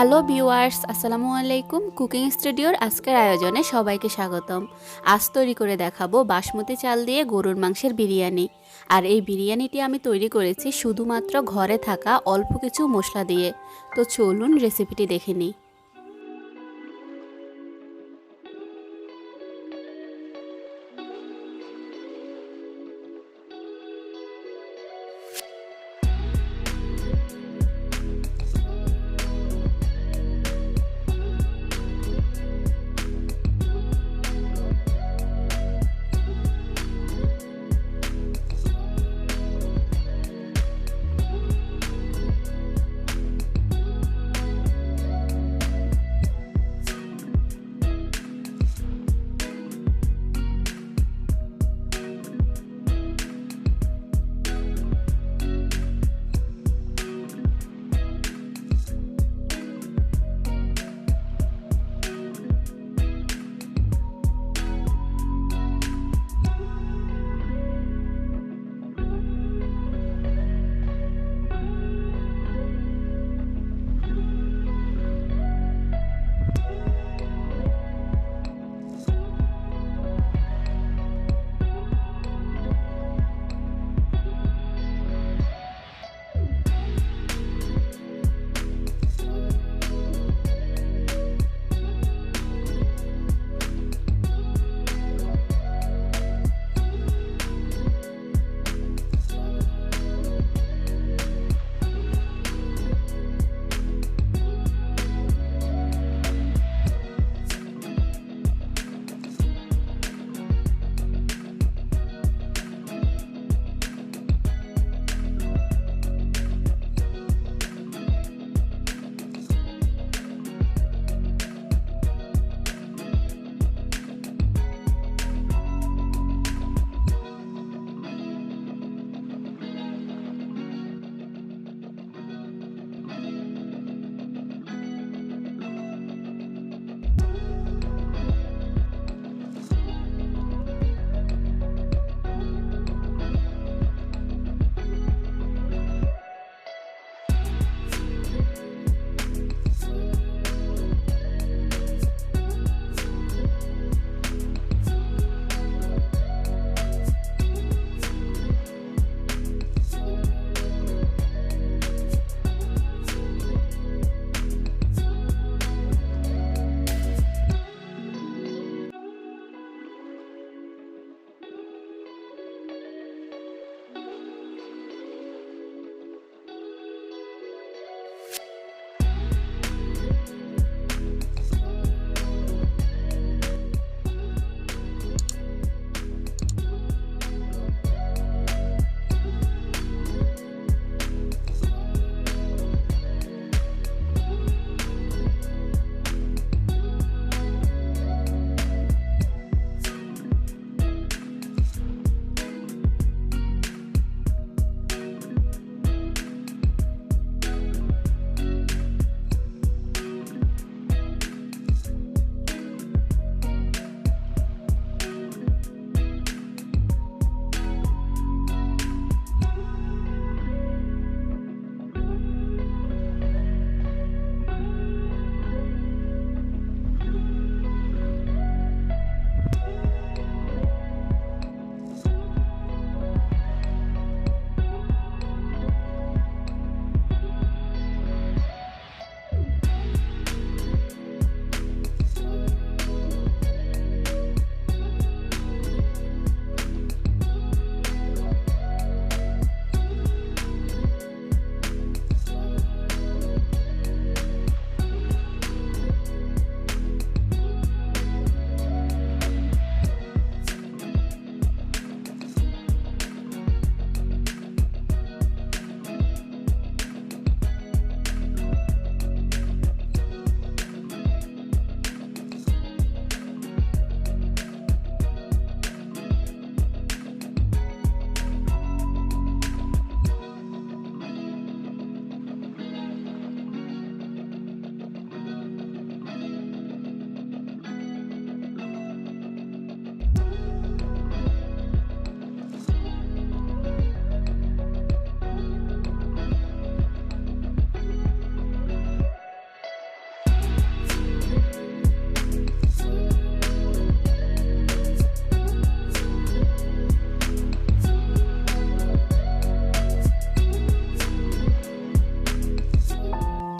Hello viewers, আসসালামু আলাইকুম। Cooking স্টুডিওর আজকের আয়োজনে সবাইকে স্বাগতম। আজ তৈরি করে দেখাবো বাসমতি চাল দিয়ে গরুর মাংসের বিরিয়ানি। আর এই বিরিয়ানিটি আমি তৈরি করেছি শুধুমাত্র ঘরে থাকা অল্প কিছু মশলা দিয়ে। তো চলুন রেসিপিটি দেখে নিই।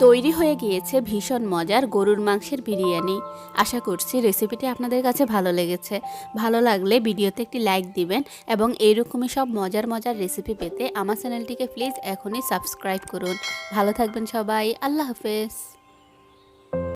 তৈরি হয়ে গিয়েছে ভীষণ মজার গরুর মাংসের বিরিয়ানি। আশা করছি রেসিপিটি আপনাদের কাছে ভালো লেগেছে। ভালো লাগলে ভিডিওতে একটি লাইক দিবেন এবং এইরকমই সব মজার মজার রেসিপি পেতে আমার চ্যানেলটিকে প্লিজ এখনই সাবস্ক্রাইব করুন। ভালো থাকবেন সবাই। আল্লাহ হাফেজ।